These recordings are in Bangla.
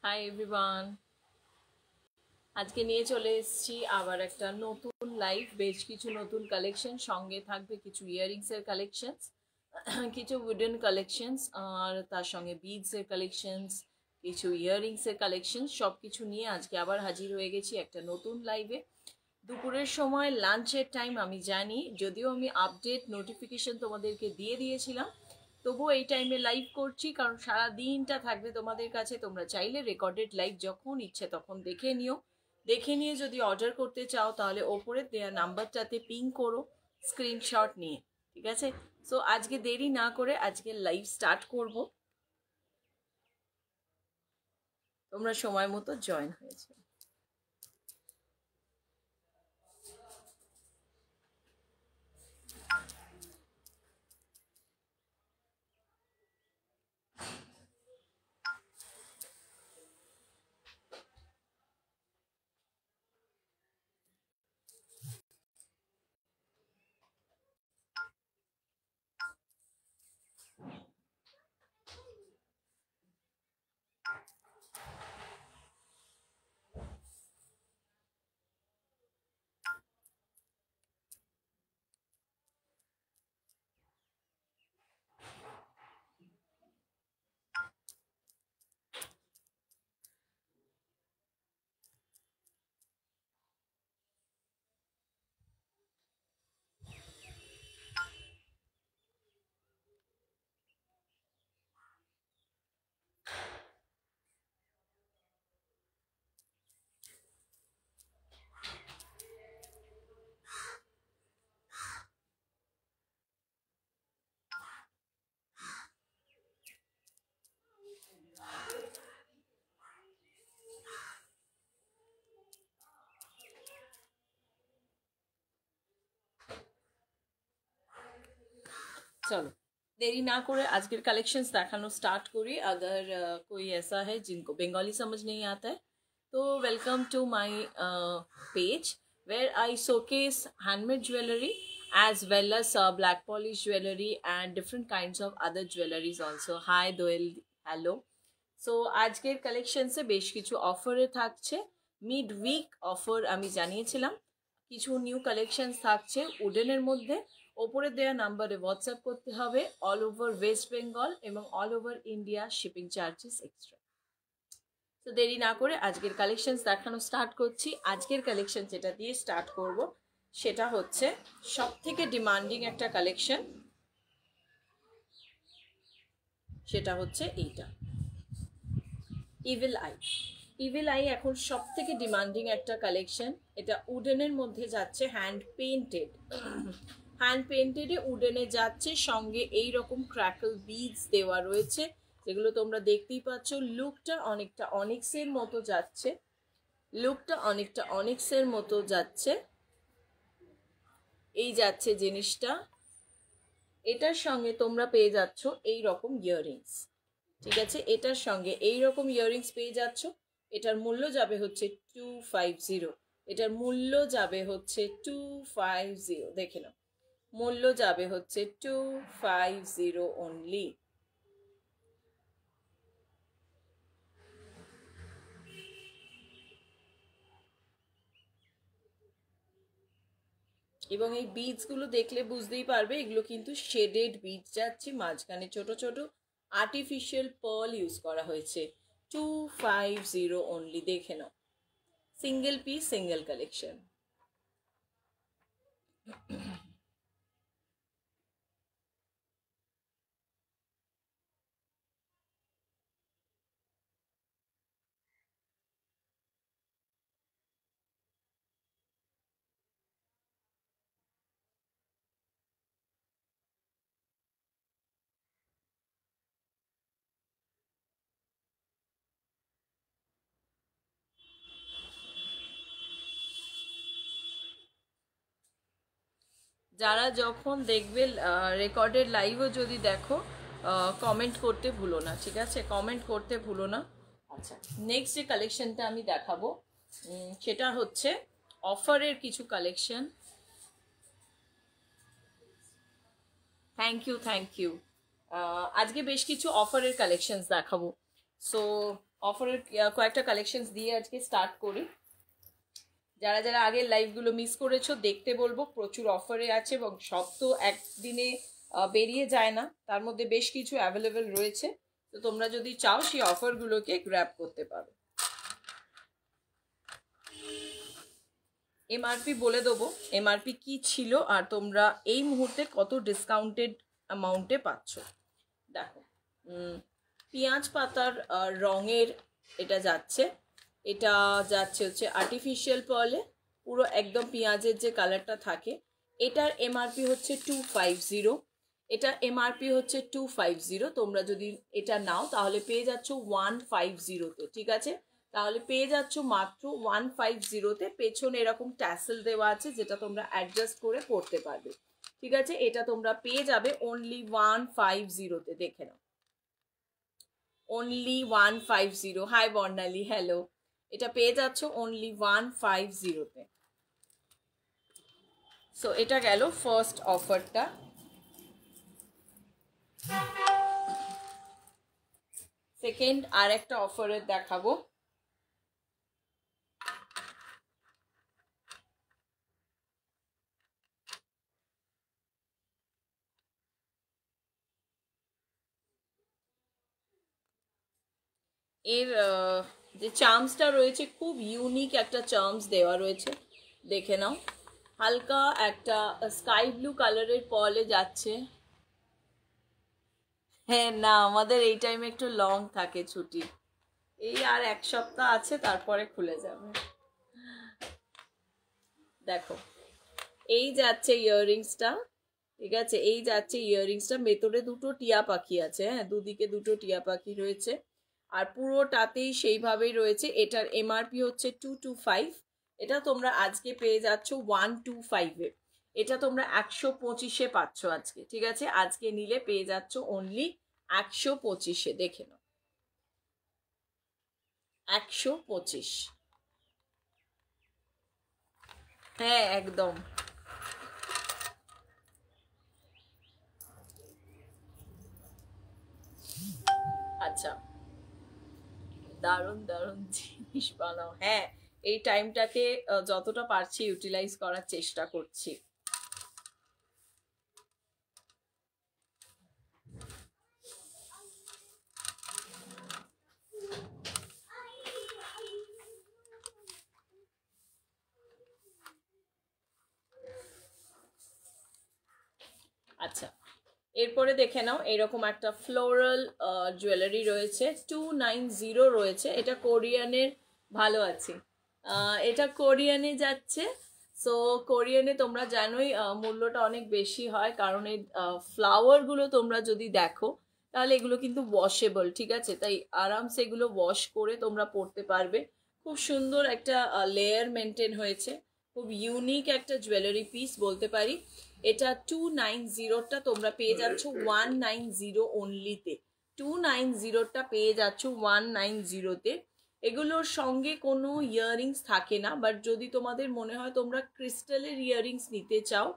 হাই এভরিওয়ান, আজকে নিয়ে চলে এসেছি আবার একটা নতুন লাইভ। বেশ কিছু নতুন কালেকশন, সঙ্গে থাকবে কিছু ইয়াররিংসের কালেকশনস, কিছু উডেন কালেকশনস, আর তার সঙ্গে বিডসের কালেকশনস, কিছু ইয়াররিংসের কালেকশন, সব কিছু নিয়ে আজকে আবার হাজির হয়ে গেছি একটা নতুন লাইভে। দুপুরের সময় লাঞ্চের টাইম আমি জানি, যদিও আমি আপডেট নোটিফিকেশন তোমাদেরকে দিয়ে দিয়েছিলাম, তবুও এই টাইমে লাইভ করছি কারণ সারা দিনটা থাকবে তোমাদের কাছে। তোমরা চাইলে রেকর্ডেড লাইভ যখন ইচ্ছে তখন দেখে নিও। দেখে নিয়ে যদি অর্ডার করতে চাও তাহলে ওপরে দেওয়া নাম্বারটাতে পিং করো স্ক্রিনশট নিয়ে, ঠিক আছে? সো আজকে দেরি না করে আজকে লাইভ স্টার্ট করব। তোমরা সময় মতো জয়েন হয়েছে। चलो देरी ना करे आज के कलेक्शंस दिखानो स्टार्ट करी। अगर कोई ऐसा है जिनको बंगाली समझ नहीं आता है तो welcome to my page where I showcase handmade jewellery as well as black polish jewelry and different kinds of other jewelries also. Hi Doel, hello. So আজকের কালেকশনসে বেশ কিছু অফারে থাকছে। মিড উইক অফার আমি জানিয়েছিলাম, কিছু নিউ কালেকশনস থাকছে উডেনের মধ্যে। ওপরে দেওয়া নাম্বারে হোয়াটসঅ্যাপ করতে হবে। অল ওভার ওয়েস্ট বেঙ্গল এবং all over India shipping charges extra. তো দেরি না করে আজকের কালেকশনস দেখানো স্টার্ট করছি। আজকের কালেকশন যেটা দিয়ে স্টার্ট করব সেটা হচ্ছে সব থেকে ডিমান্ডিং একটা কালেকশন, সেটা হচ্ছে এইটা ইভিল আই। ইভিল আই এখন সব থেকে ডিমান্ডিং একটা কালেকশন। এটা উডেনের মধ্যে যাচ্ছে, হ্যান্ড পেইন্টেড। হ্যান্ড পেইন্টেডে উডেনে যাচ্ছে, সঙ্গে এই রকম ক্র্যাকল বিডস দেওয়া রয়েছে, যেগুলো তোমরা দেখতেই পাচ্ছ। লুকটা অনেকটা অনিক্সের মতো যাচ্ছে, লুকটা অনেকটা অনিক্সের মতো যাচ্ছে। এই যাচ্ছে জিনিসটা। এটার সঙ্গে তোমরা পেয়ে যাচ্ছ এই রকম ইয়াররিংস, ঠিক আছে? এটার সঙ্গে এই রকম ইয়াররিংস পেয়ে যাচ্ছ। এটার মূল্য যাবে হচ্ছে 250। এটার মূল্য যাবে হচ্ছে 250, দেখে নাও, মূল্য যাবে হচ্ছে 250 অনলি। এবং এই বিডসগুলো দেখলে বুঝতেই পারবে এগুলো কিন্তু শেডেড বিডস যাচ্ছে, মাঝখানে ছোট ছোট আর্টিফিশিয়াল পার্ল ইউজ করা হয়েছে। 250 অনলি, দেখে নাও। Single piece, single collection. যারা যখন দেখবে রেকর্ডেড লাইভও যদি দেখো, কমেন্ট করতে ভুলো না, ঠিক আছে? কমেন্ট করতে ভুলো না। আচ্ছা, নেক্সট যে কালেকশনটা আমি দেখাবো সেটা হচ্ছে অফারের কিছু collection. Thank you, thank you. আজকে বেশ কিছু অফারের কালেকশনস দেখাবো। সো অফারের কয়েকটা কালেকশনস দিয়ে আজকে স্টার্ট করি। যারা যারা আগের লাইভগুলো মিস করেছো দেখতে বলবো, প্রচুর অফারে আছে এবং সব তো একদিনে বেরিয়ে যায় না, তার মধ্যে বেশ কিছু অ্যাভেলেবেল রয়েছে। তো তোমরা যদি চাও সেই অফারগুলোকে গ্র্যাব করতে পারো। এমআরপি বলে দেবো এমআরপি কি ছিল আর তোমরা এই মুহূর্তে কত ডিসকাউন্টেড অ্যামাউন্টে পাচ্ছ। দেখো, পেঁয়াজ পাতার রঙের এটা যাচ্ছে, এটা যাচ্ছে হচ্ছে আর্টিফিশিয়াল পার্লে, পুরো একদম পেঁয়াজের যে কালারটা থাকে। এটার এমআরপি হচ্ছে 250, এটা এমআরপি হচ্ছে 250। তোমরা যদি এটা নাও তাহলে পেয়ে যাচ্ছ 150-তে, ঠিক আছে? তাহলে পেয়ে যাচ্ছ মাত্র 150-তে। পেছনে এরকম ট্যাসেল দেওয়া আছে যেটা তোমরা অ্যাডজাস্ট করে পড়তে পারবে, ঠিক আছে? এটা তোমরা পেয়ে যাবে অনলি 150-তে, দেখে নাও, অনলি 150। হাই বর্ণালী, হ্যালো। এটা পেয়ে যাচ্ছ অনলি 150-তে। সো এটা গেল ফার্স্ট অফারটা। সেকেন্ড আর একটা অফারের দেখাবো। এর যে চার্মসটা রয়েছে খুব ইউনিক একটা চার্মস দেওয়া রয়েছে, দেখে নাও। হালকা একটা স্কাই ব্লু কালারের পলে যাচ্ছে। হ্যাঁ, না আমাদের এই টাইমে একটু লং থাকে ছুটি, এই আর এক সপ্তাহ আছে তারপরে খুলে যাবে। দেখো, এই যাচ্ছে ইয়াররিংসটা, ঠিক আছে? এই যাচ্ছে ইয়াররিংসটা, ভেতরে দুটো টিয়া পাখি আছে, হ্যাঁ, দুদিকে দুটো টিয়া পাখি রয়েছে আর পুরোটাতেই সেইভাবেই রয়েছে। এটার এমআরপি হচ্ছে 225, এটা তোমরা আজকে পেয়ে যাচ্ছ 125-এ। এটা তোমরা 125-এ পাচ্ছ আজকে, ঠিক আছে? আজকে নিলে পেয়ে যাচ্ছ অনলি 125-এ, দেখে নাও, 125। হ্যাঁ একদম। আচ্ছা, দারুণ দারুণ জিনিস বানাও। হ্যাঁ, এই টাইমটাকে যতটা পারছি ইউটিলাইজ করার চেষ্টা করছি। আচ্ছা, এরপরে দেখে নাও, এরকম একটা ফ্লোরাল জুয়েলারি রয়েছে, 290 রয়েছে। এটা কোরিয়ানের, ভালো আছে, এটা কোরিয়ানে যাচ্ছে। সো কোরিয়ানে তোমরা জানোই মূল্যটা অনেক বেশি হয়, কারণ এই ফ্লাওয়ারগুলো তোমরা যদি দেখো তাহলে এগুলো কিন্তু ওয়াশেবল, ঠিক আছে? তাই আরামসে এগুলো ওয়াশ করে তোমরা পরতে পারবে। খুব সুন্দর একটা লেয়ার মেনটেন হয়েছে, খুব ইউনিক একটা জুয়েলারি পিস বলতে পারি। এটা 290টা তোমরা পেয়ে যাচ্ছ 190 অনলিতে। 290টা পেয়ে যাচ্ছ 190-তে। এগুলোর সঙ্গে কোনো ইয়াররিংস থাকে না, বাট যদি তোমাদের মনে হয় তোমরা ক্রিস্টালের ইয়াররিংস নিতে চাও,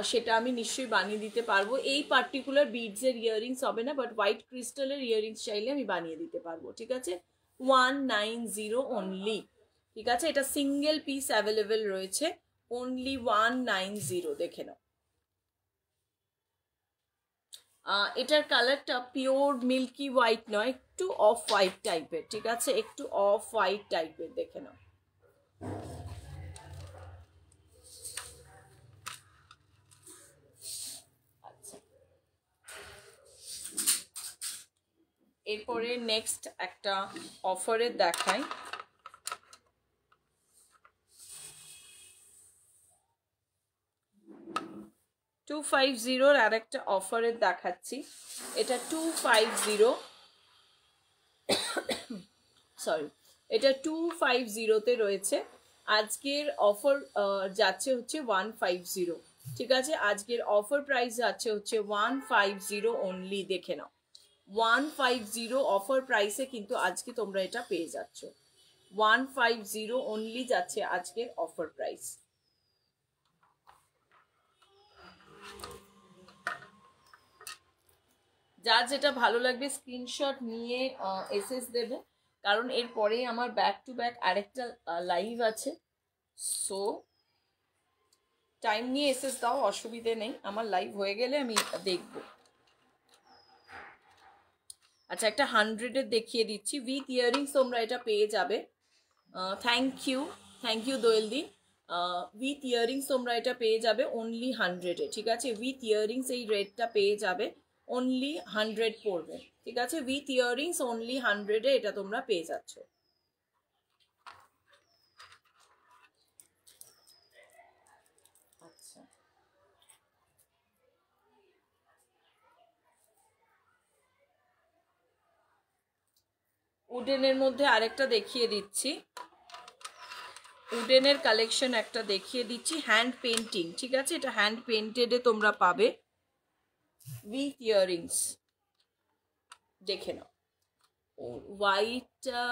সেটা আমি নিশ্চয়ই বানিয়ে দিতে পারবো। এই পার্টিকুলার বিডসের ইয়াররিংস হবে না, বাট হোয়াইট ক্রিস্টালের ইয়াররিংস চাইলে আমি বানিয়ে দিতে পারবো, ঠিক আছে? 190 অনলি, ঠিক আছে? এটা সিঙ্গেল পিস অ্যাভেলেবেল রয়েছে, অনলি 190, দেখে নাও। এটার কালারটা পিওর মিল্কি হোয়াইট নয়, একটু অফ হোয়াইট টাইপের, ঠিক আছে? একটু অফ হোয়াইট টাইপের, দেখে নাও। আচ্ছা, এরপরে নেক্সট একটা অফারের দেখাই। টু 250 আর একটা অফারের দেখাচ্ছি। এটা 250, সরি, এটা 250-তে রয়েছে। আজকের অফার যাচ্ছে হচ্ছে 150, ঠিক আছে? আজকের অফার প্রাইস যাচ্ছে হচ্ছে 150 অনলি, দেখে নাও। 150 অফার প্রাইসে কিন্তু আজকে তোমরা এটা পেয়ে যাচ্ছ, 150 অনলি যাচ্ছে আজকের অফার প্রাইস। যার যেটা ভালো লাগবে স্ক্রিনশট নিয়ে এসএস দেবে, কারণ এরপরেই আমার ব্যাক টু ব্যাক আরেকটা লাইভ আছে। সো টাইম নিয়ে এসএস দাও, অসুবিধে নেই, আমার লাইভ হয়ে গেলে আমি দেখবো। আচ্ছা, একটা 100-এর দেখিয়ে দিচ্ছি, উইথ ইয়ারিংস তোমরা এটা পেয়ে যাবে। থ্যাংক ইউ দোয়েলদি। উইথ ইয়ারিংস তোমরা এটা পেয়ে যাবে অনলি 100-এ, ঠিক আছে? উইথ ইয়ারিংস এই রেটটা পেয়ে যাবে অনলি 100 পড়বে, ঠিক আছে? উইথ ইয়ারিংস অনলি 100-এ এটা তোমরা পেয়ে যাচ্ছ। আচ্ছা, উডেনের মধ্যে আরেকটা দেখিয়ে দিচ্ছি, উডেনের কালেকশন একটা দেখিয়ে দিচ্ছি, হ্যান্ড পেন্টিং, ঠিক আছে? এটা হ্যান্ড পেন্টেডে তোমরা পাবে উইথ ইয়ারিংস। দেখে নাও, হোয়াইটটা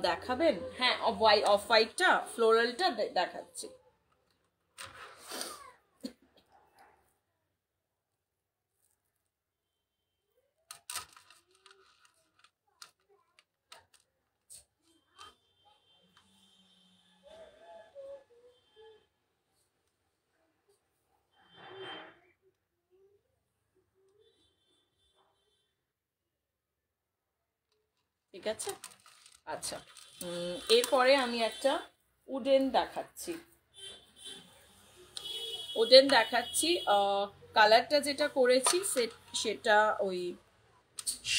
দেখাবেন? হ্যাঁ, অফ হোয়াইটটা ফ্লোরালটা দেখাচ্ছি। ঠিক আছে, আচ্ছা। এরপরে আমি একটা উডেন দেখাচ্ছি, কালারটা যেটা করেছি সেটা ওই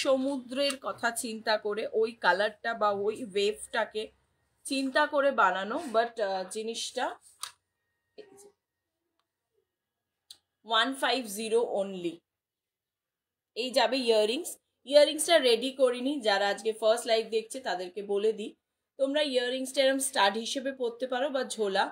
সমুদ্রের কথা চিন্তা করে, ওই কালারটা বা ওই ওয়েভটাকে চিন্তা করে বানানো, বাট জিনিসটা 150 অনলি। এই যাবে ইয়াররিংসটা রেডি করিনি, যারা আজকে ফার্স্ট লাইভ দেখছে তাদেরকে বলে দিই, তোমরা ইয়াররিংসটা এরম স্টাড হিসেবে পরতে পারো বা ঝোলা,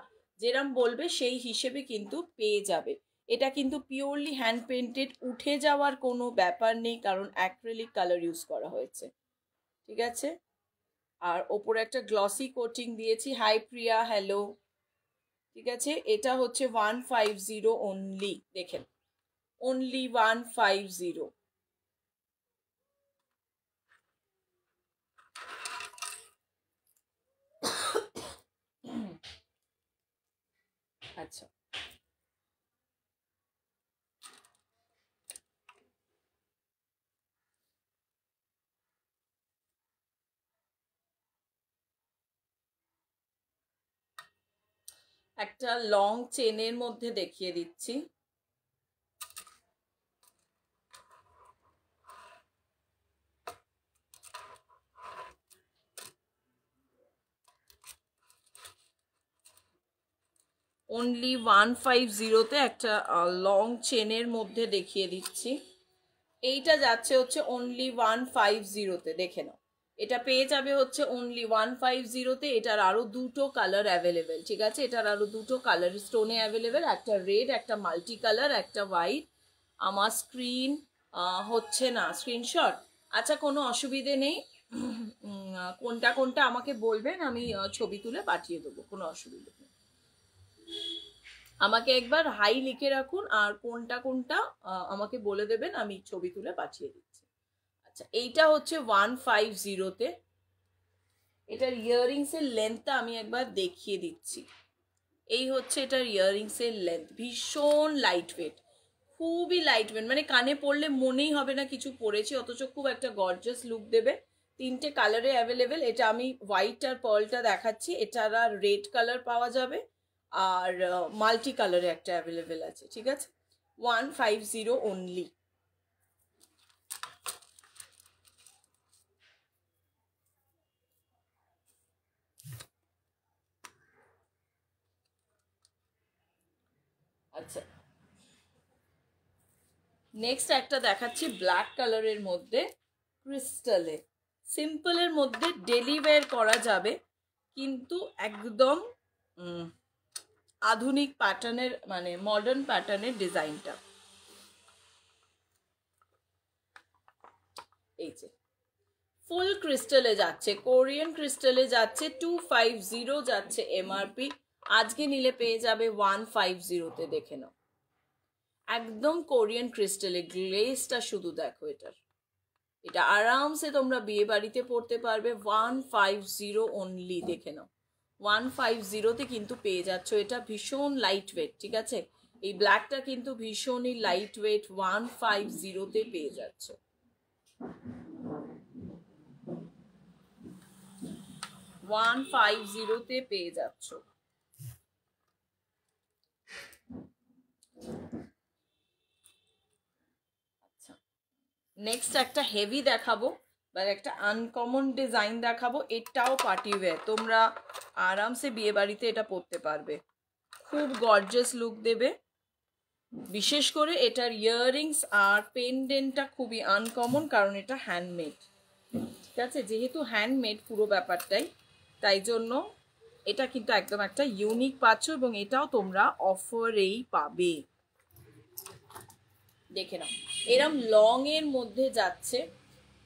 যেরম বলবে সেই হিসেবে কিন্তু পেয়ে যাবে। এটা কিন্তু পিওরলি হ্যান্ড পেন্টেড, উঠে যাওয়ার কোনো ব্যাপার নেই, কারণ অ্যাক্রিলিক কালার ইউজ করা হয়েছে, ঠিক আছে? আর ওপরে একটা গ্লসি কোটিং দিয়েছি। হাই প্রিয়া, হ্যালো, ঠিক আছে? এটা হচ্ছে 150 অনলি, দেখেন, অনলি 150। আচ্ছা, একটা লং চেনের মধ্যে দেখিয়ে দিচ্ছি, অনলি 150-তে একটা লং চেনের মধ্যে দেখিয়ে দিচ্ছি। এইটা যাচ্ছে হচ্ছে অনলি 150-তে, দেখে নাও, এটা পেয়ে যাবে হচ্ছে অনলি 150-তে। এটার আরো দুটো কালার অ্যাভেলেবেল, ঠিক আছে? এটার আরো দুটো কালার স্টোনে অ্যাভেলেবেল, একটা রেড, একটা মাল্টি কালার, একটা হোয়াইট। আমার স্ক্রিন হচ্ছে না স্ক্রিনশট, আচ্ছা কোনো অসুবিধে নেই, কোনটা কোনটা আমাকে বলবেন, আমি ছবি তুলে পাঠিয়ে দেবো, কোনো অসুবিধা নেই। আমাকে একবার হাই লিখে রাখুন, আর কোনটা কোনটা আমাকে বলে দেবেন, আমি ছবি তুলে পাঠিয়ে দিচ্ছি। আচ্ছা, এইটা হচ্ছে 150-তে। এটার ইয়াররিংসের লেন্থটা আমি একবার দেখিয়ে দিচ্ছি। এই হচ্ছে এটার ইয়াররিংসের লেন্থ, ভীষণ লাইট ওয়েট, খুবই লাইট ওয়েট, মানে কানে পড়লে মনেই হবে না কিছু পরেছি, অথচ খুব একটা গর্জাস লুক দেবে। তিনটে কালারে অ্যাভেলেবেল, এটা আমি হোয়াইট আর পার্লটা দেখাচ্ছি, এটার আর রেড কালার পাওয়া যাবে, আর মাল্টি কালারে একটা অ্যাভেলেবেল আছে, ঠিক আছে? 150 অনলি। আচ্ছা, নেক্সট একটা দেখাচ্ছি ব্ল্যাক কালারের মধ্যে, ক্রিস্টালে, সিম্পলের মধ্যে ডেলি ওয়্যার করা যাবে, কিন্তু একদম আধুনিক প্যাটার্নের, মানে মডার্ন প্যাটার্নের ডিজাইনটা। এই যে ফুল ক্রিস্টালে যাচ্ছে, কোরিয়ান ক্রিস্টালে যাচ্ছে, 250 যাচ্ছে এমআরপি, আজকে নিলে পেয়ে যাবে 150-তে, দেখে নাও, একদম কোরিয়ান ক্রিস্টালে, গ্লেজটা শুধু দেখো এটার, এটা আরামসে তোমরা বিয়ে বাড়িতে পড়তে পারবে 150 অনলি। দেখে নাও 150-তে কিন্তু পেয়ে যাচ্ছ। এটা ভীষণ লাইট ওয়েট, ঠিক আছে? এই ব্ল্যাকটা কিন্তু ভীষণই লাইট ওয়েট, 150-তে পেয়ে যাচ্ছ। 150-তে পেয়ে যাচ্ছ। আচ্ছা, নেক্সট একটা হেভি দেখাবো, বা একটা আনকমন ডিজাইন দেখাবো। এটাও পার্টি ওয়্যার, তোমরা আরামসে বিয়ে বাড়িতে এটা পরতে পারবে, খুব গর্জিয়াস লুক দেবে। বিশেষ করে এটার ইয়াররিংস আর পেন্ডেন্টটা খুবই আনকমন, কারণ এটা হ্যান্ডমেড, ঠিক আছে? যেহেতু হ্যান্ডমেড পুরো ব্যাপারটাই, তাই জন্য এটা কিন্তু একদম একটা ইউনিক পাচ্ছ, এবং এটাও তোমরা অফারেই পাবে। দেখে নাও, এরম লং এর মধ্যে যাচ্ছে,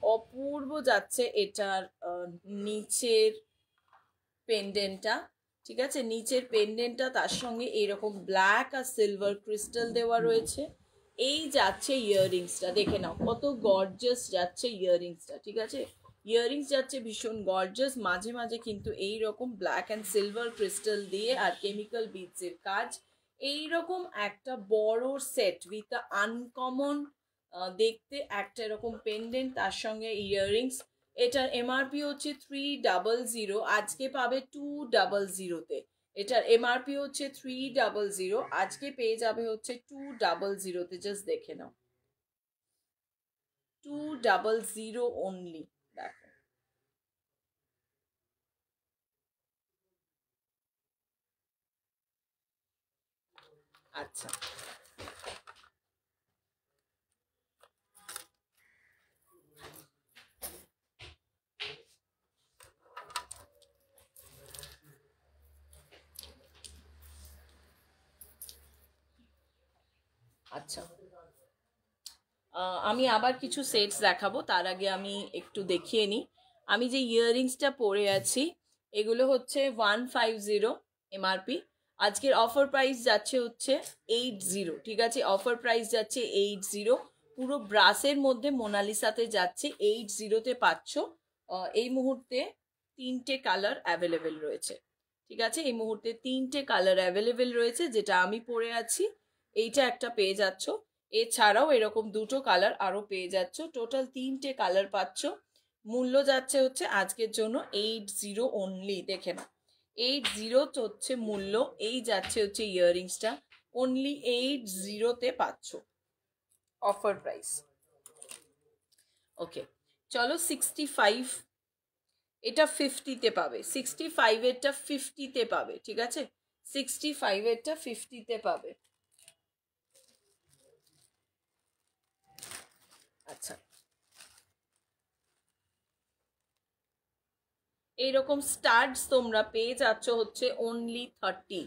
অপূর্ব যাচ্ছে এটার নিচের পেন্ডেন্টটা, ঠিক আছে? নিচের পেন্ডেন্টটা, তার সঙ্গে এইরকম ব্ল্যাক আর সিলভার ক্রিস্টাল দেওয়া রয়েছে। এই যাচ্ছে ইয়াররিংসটা, দেখে নাও কত গর্জাস যাচ্ছে ইয়াররিংসটা, ঠিক আছে? ইয়াররিংস যাচ্ছে ভীষণ গর্জাস, মাঝে মাঝে কিন্তু এইরকম ব্ল্যাক অ্যান্ড সিলভার ক্রিস্টাল দিয়ে আর কেমিক্যাল বিডসের কাজ, এইরকম একটা বড় সেট উইথ আনকমন দেখতে একটা এরকম পেন্ডেন্ট, তার সঙ্গে ইয়াররিংস। এটার এমআরপি হচ্ছে 300, আজকে পাবে 200-তে। এটার এমআরপি হচ্ছে 300, আজকে পেয়ে যাবে হচ্ছে 200-তে। জাস্ট দেখে নাও, 200 অনলি। দেখো, আচ্ছা আচ্ছা, আমি আবার কিছু সেটস দেখাবো, তার আগে আমি একটু দেখিয়ে নিই। আমি যে ইয়াররিংসটা পরে আছি, এগুলো হচ্ছে 150 এমআরপি। আজকের অফার প্রাইস যাচ্ছে হচ্ছে 80, ঠিক আছে? অফার প্রাইস যাচ্ছে 80, পুরো ব্রাসের মধ্যে মোনালিসাতে যাচ্ছে, 80-তে পাচ্ছ। এই মুহূর্তে 3টে কালার অ্যাভেলেবেল রয়েছে, ঠিক আছে? এই মুহূর্তে 3টে কালার অ্যাভেলেবেল রয়েছে, যেটা আমি পরে আছি এইটা একটা পেয়ে যাচ্ছ। এছাড়াও এরকম 2টো কালার আরো পেয়ে যাচ্ছ, টোটাল 3টে কালার পাচ্ছ। মূল্য যাচ্ছে হচ্ছে আজকের জন্য 80 অনলি। দেখে না, 80 হচ্ছে মূল্য। এই যাচ্ছে হচ্ছে ইয়াররিংসটা, অনলি 80-তে পাচ্ছ, অফার প্রাইস। ওকে, চলো 65, এটা 50-তে পাবে, 65-এরটা 50-তে পাবে, ঠিক আছে? 65-এরটা 50-তে পাবে। আচ্ছা, এইরকম স্টার্টস তোমরা পেয়ে যাচ্ছ হচ্ছে অনলি 30,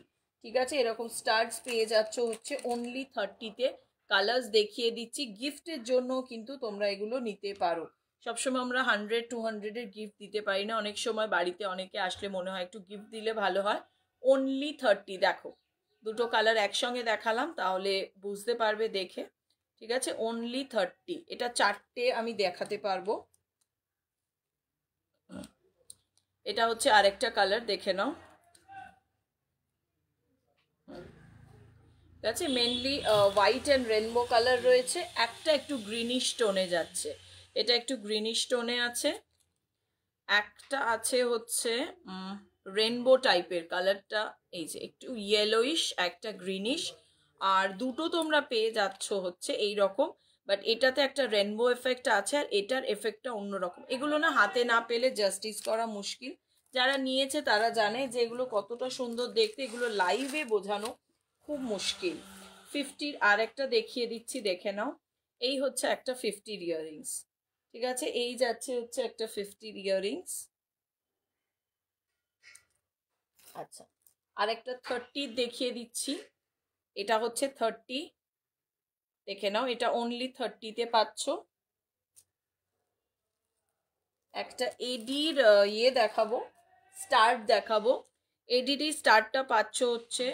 ঠিক আছে? এরকম স্টার্টস পেয়ে যাচ্ছ হচ্ছে অনলি 30-তে। কালার্স দেখিয়ে দিচ্ছি, গিফটের জন্য কিন্তু তোমরা এগুলো নিতে পারো। সবসময় আমরা 100-200-এর গিফট দিতে পারি না, অনেক সময় বাড়িতে অনেকে আসলে মনে হয় একটু গিফট দিলে ভালো হয়। অনলি 30, দেখো 2টো কালার একসঙ্গে দেখালাম, তাহলে বুঝতে পারবে দেখে, ঠিক আছে? অনলি 30, এটা 4টে আমি দেখাতে পারবো। এটা হচ্ছে আরেকটা কালার, দেখে নাও, ঠিক আছে? Mainly white and rainbow colour রয়েছে, একটা একটু গ্রিনিশ টোনে যাচ্ছে, এটা একটু গ্রিনিশ টোনে আছে। একটা আছে হচ্ছে রেনবো টাইপের কালারটা, এই যে একটু ইয়েলোইশ, একটা গ্রিনিশ। আর 2টো তোমরা পেয়ে যাচ্ছ হচ্ছে এই রকম, বাট এটাতে একটা রেনবো এফেক্ট আছে, আর এটার এফেক্টটা অন্যরকম। এগুলো না হাতে না পেলে জাস্টিস করা মুশকিল, যারা নিয়েছে তারা জানে যে এগুলো কতটা সুন্দর দেখতে, এগুলো লাইভে বোঝানো খুব মুশকিল। 50-র আর একটা দেখিয়ে দিচ্ছি, দেখে নাও। এই হচ্ছে একটা 50-র ইয়াররিংস, ঠিক আছে? এই যাচ্ছে হচ্ছে একটা 50-র ইয়াররিংস। আচ্ছা, আর একটা 30 দেখিয়ে দিচ্ছি, এটা হচ্ছে 30, দেখে নাও, এটা অনলি 30-তে পাচ্ছ। একটা এডির ইয়ে দেখাবো, স্টার্ট দেখাবো। এডির স্টার্টটা পাচ্ছ হচ্ছে,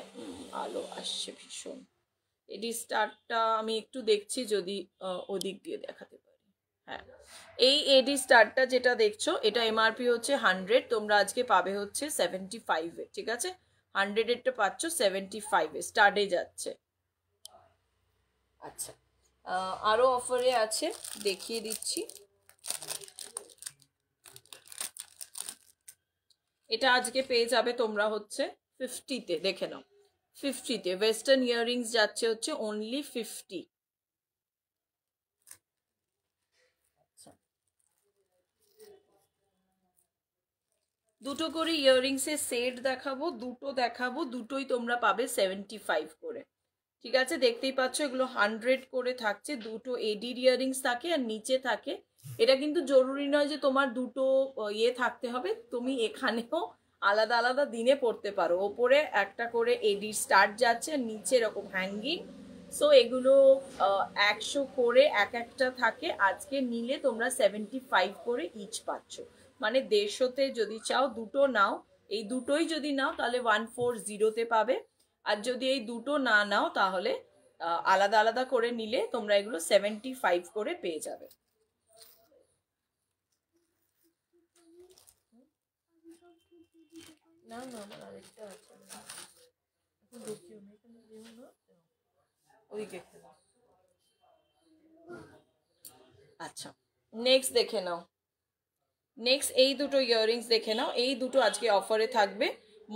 আলো আসছে ভীষণ, এডি স্টার্টটা আমি একটু দেখছি যদি ওদিক দিয়ে দেখাতে পারি। হ্যাঁ, এই এডি স্টারটা যেটা দেখছো এটা এমআরপি হচ্ছে 100, তোমরা আজকে পাবে হচ্ছে 75-এ। ঠিক আছে, 100-এরটা পাচ্ছ 75-এ, স্টার্টে যাচ্ছে। আচ্ছা, আরো অফারে আছে, দেখিয়ে দিচ্ছি। এটা আজকে পেয়ে যাবে তোমরা হচ্ছে 50-তে, দেখে নাও 50-তে। ওয়েস্টার্ন ইয়াররিংস যাচ্ছে হচ্ছে অনলি 50। দুটো করে ইয়াররিংসের সেট দেখাবো, দুটো দেখাবো, দুটোই তোমরা পাবে 75 করে। ঠিক আছে, দেখতেই পাচ্ছ এগুলো 100 করে থাকছে। দুটো এডির ইয়াররিংস থাকে আর নিচে থাকে। এটা কিন্তু জরুরি নয় যে তোমার দুটো ইয়ে থাকতে হবে, তুমি এখানেও আলাদা আলাদা দিনে পড়তে পারো। ওপরে একটা করে এডির স্টার্ট যাচ্ছে আর নিচে এরকম হ্যাঙ্গিং। সো এগুলো 100 করে এক একটা থাকে। আজকে নিলে তোমরা 75 করে ইচ পাচ্ছ, মানে 150-তে যদি চাও দুটো নাও, এই দুটোই যদি নাও তাহলে 140-তে পাবে। আর যদি এই দুটো না নাও তাহলে আলাদা আলাদা করে নিলে তোমরা এগুলো 75 করে পেয়ে যাবে। না না, আমার আরেকটা আছে, এখন ঢুকিও না, এখানে যেও না, ওইদিকে খেলো। আচ্ছা, নেক্সট দেখে নাও। নেক্সট এই দুটো ইয়াররিংস দেখে নাও, এই দুটো আজকে অফারে থাকবে।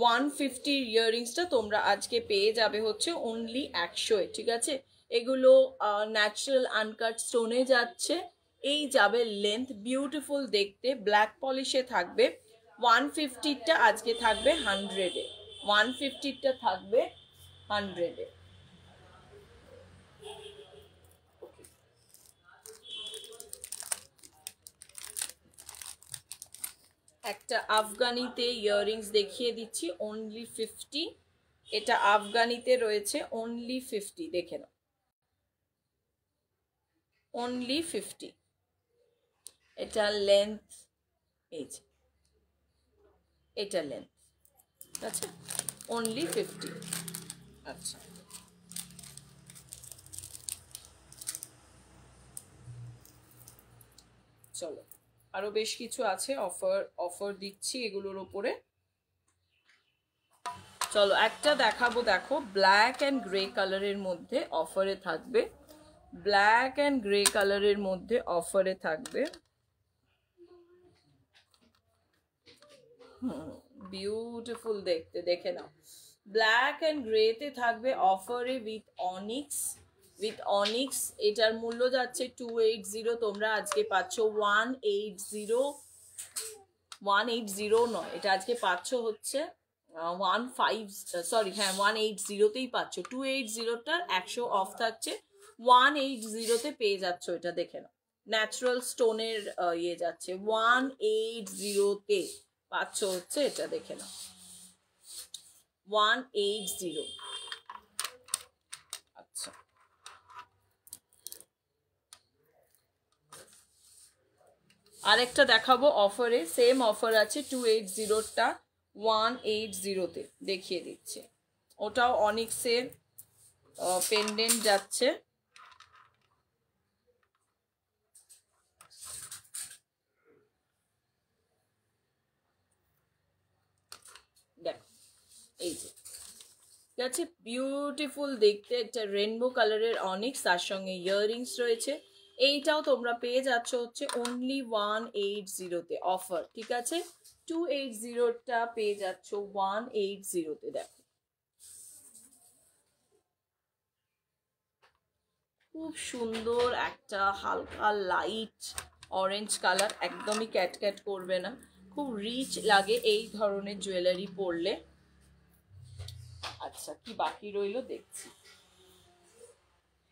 150 ইয়াররিংসটা তোমরা আজকে পেয়ে যাবে হচ্ছে অনলি 100-এ। ঠিক আছে, এগুলো ন্যাচারাল আনকাট স্টোনে যাচ্ছে। এই যাবে লেন্থ, বিউটিফুল দেখতে, ব্ল্যাক পলিশে থাকবে। 150-টা আজকে থাকবে 100-এ, 150-টা থাকবে 100-এ। একটা আফগানিতে ইয়াররিংস দেখিয়ে দিচ্ছি অনলি 50। এটা আফগানিতে রয়েছে অনলি 50, দেখে নাও অনলি 50। এটা লেন্থ, এই যে এটা লেন্থ, ঠিক আছে, অনলি 50। আচ্ছা, চলো আরো বেশ কিছু আছে, অফার দিচ্ছি এগুলোর ওপরে। চলো একটা দেখাবো, দেখো ব্ল্যাক অ্যান্ড গ্রে কালারের মধ্যে অফারে থাকবে। ব্ল্যাক অ্যান্ড গ্রে কালারের মধ্যে অফারে থাকবে। বিউটিফুল দেখতে, দেখে নাও। ব্ল্যাক অ্যান্ড গ্রেতে থাকবে অফারে উইথ অনিক্স, এটার মূল্য যাচ্ছে 280, তোমরা আজকে পাচ্ছ 180। 180 নয়, এটা আজকে পাচ্ছ হচ্ছে 15, সরি হ্যাঁ 180-তেই পাচ্ছ। 280-টার 100 অফ থাকছে, 180-তে পেয়ে যাচ্ছ। এটা দেখে নাও, ন্যাচারাল স্টোনের ইয়ে যাচ্ছে, 180-তে পাচ্ছ হচ্ছে এটা, দেখে নাও 180। আচ্ছা, আরেকটা দেখাবো অফারে, সেম অফার আছে 280-টা 180-তে দেখিয়ে দিচ্ছে। ওটাও অনিক্সের পেন্ডেন্ট যাচ্ছে। দেখো এই যে, ঠিক আছে, বিউটিফুল দেখতে, একটা রেনবো কালারের অনিক্স, তার সঙ্গে ইয়াররিংস রয়েছে। এইটাও তোমরা পেয়ে যাচ্ছ হচ্ছে অনলি 180-তে অফার। ঠিক আছে, 280-টা পেয়ে যাচ্ছ 180-তে। দেখো খুব সুন্দর একটা হালকা লাইট অরেঞ্জ কালার, একদমই ক্যাট করবে না, খুব রিচ লাগে এই ধরনের জুয়েলারি পরলে। আচ্ছা, কি বাকি রইলো দেখছি।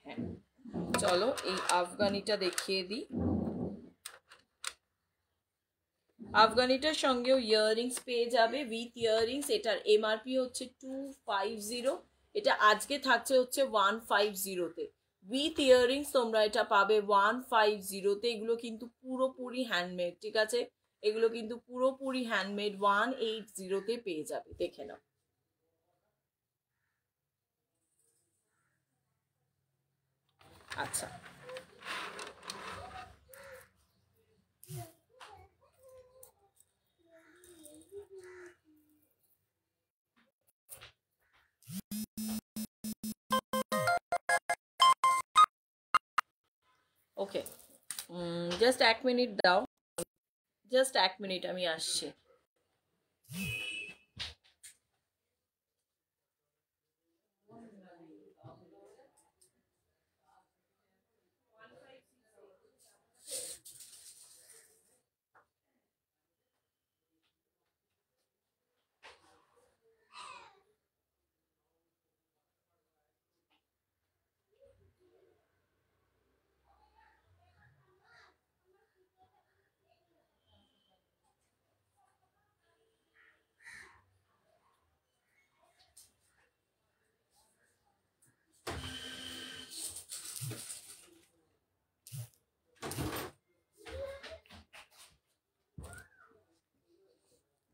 হ্যাঁ, চলো এই আফগানিটা দেখিয়ে দিই। আফগানিটার সঙ্গেও ইয়াররিংস পেয়ে যাবে উইথ ইয়াররিংস। এটার এমআরপি হচ্ছে 250, এটা আজকে থাকছে হচ্ছে 150-তে। উইথ ইয়াররিংস তোমরা এটা পাবে 150-তে। এগুলো কিন্তু পুরোপুরি হ্যান্ডমেড, ঠিক আছে, এগুলো কিন্তু পুরোপুরি হ্যান্ডমেড, 180-তে পেয়ে যাবে, দেখে নাও। আচ্ছা, জাস্ট 1 মিনিট দাও, জাস্ট 1 মিনিট, আমি আসছি।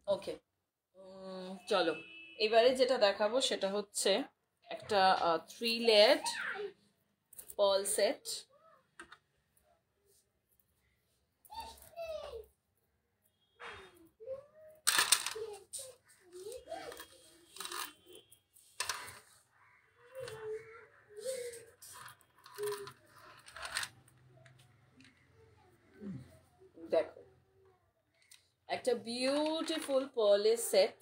ওকে, চলো এবারে যেটা দেখাবো সেটা হচ্ছে একটা 3 লেয়ার্ড পার্ল সেট। দেখো, একটা বিউটিফুল পার্লের সেট,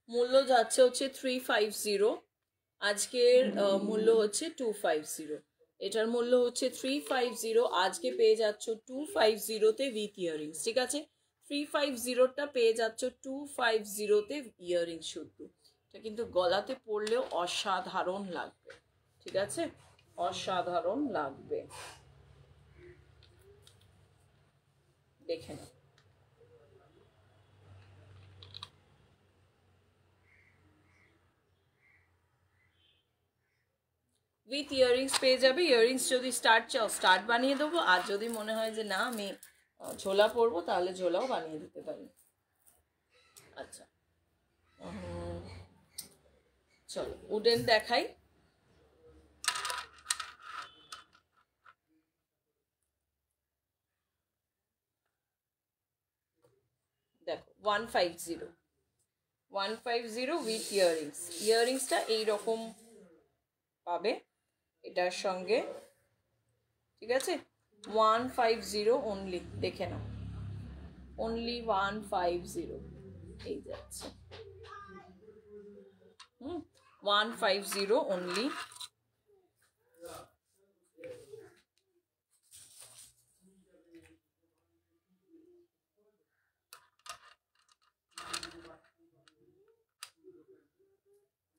মূল্য যাচ্ছে হচ্ছে 350, আজকের মূল্য হচ্ছে 250। এটার মূল্য হচ্ছে 350, আজকে পেয়ে যাচ্ছ 250-তে উইথ ইয়াররিংস, ঠিক আছে? 350টা পেয়ে যাচ্ছ 250-তে ইয়াররিংস শুধু। এটা কিন্তু গলাতে পরলেও অসাধারণ লাগবে, ঠিক আছে? অসাধারণ লাগবে, দেখে নাও। উইথ ইয়াররিংস পেয়ে যাবে। ইয়াররিংস যদি স্টার্ট চাও স্টার্ট বানিয়ে দেবো, আর যদি মনে হয় যে না আমি ঝোলা পরবো তাহলে ঝোলাও বানিয়ে দিতে পারি। আচ্ছা, চলো উডেন দেখাই। দেখো 150 উইথ ইয়াররিংস। ইয়াররিংসটা এইরকম পাবে এটার সঙ্গে, ঠিক আছে? 150 অনলি, দেখে নাও, অনলি 150 এই যাচ্ছে। 150 অনলি।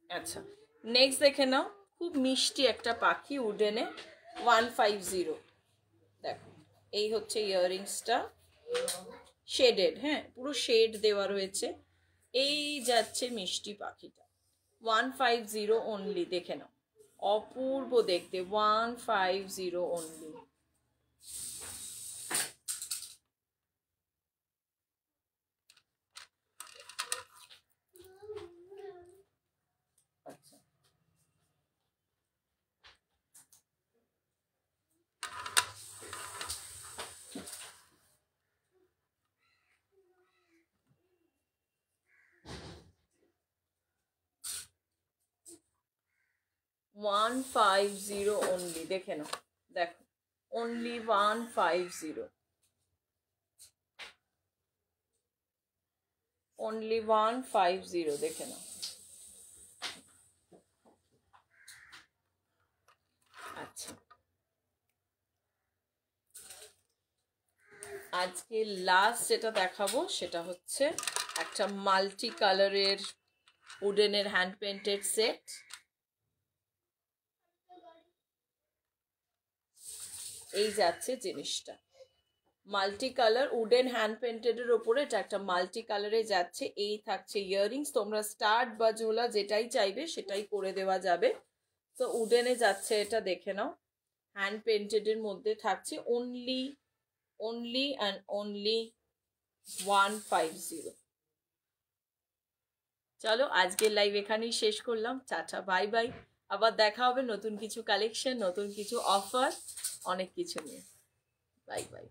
আচ্ছা, নেক্সট দেখে নাও, খুব মিষ্টি একটা পাখি উডেনে, 150। দেখো এই হচ্ছে ইয়াররিংসটা, শেডেড, হ্যাঁ পুরো শেড দেওয়া রয়েছে। এই যাচ্ছে মিষ্টি পাখিটা, 150 অনলি, দেখে নাও, অপূর্ব দেখতে, 150 অনলি। আচ্ছা, ওয়ান 150 অনলি, দেখে নাও, দেখো অনলি 150, অনলি 150, দেখে নাও। আচ্ছা, আজকে লাস্ট যেটা দেখাবো সেটা হচ্ছে একটা মাল্টি কালারের উডেনের হ্যান্ড পেন্টেড সেট। এই যাচ্ছে জিনিসটা, মাল্টি কালার উডেন হ্যান্ড পেন্টেডের ওপরে এটা একটা মাল্টি কালারে যাচ্ছে। এই থাকছে ইয়াররিংস, তোমরা স্টার্ট বা ঝোলা যেটাই চাইবে সেটাই করে দেওয়া যাবে। তো উডেনে যাচ্ছে এটা, দেখে নাও, হ্যান্ড পেন্টেডের মধ্যে থাকছে অনলি অ্যান্ড অনলি 150। চলো আজকের লাইভ এখানেই শেষ করলাম, টাটা বাই বাই। আবার দেখা হবে নতুন কিছু কালেকশন, নতুন কিছু অফার, অনেক কিছু নিয়ে। Bye bye.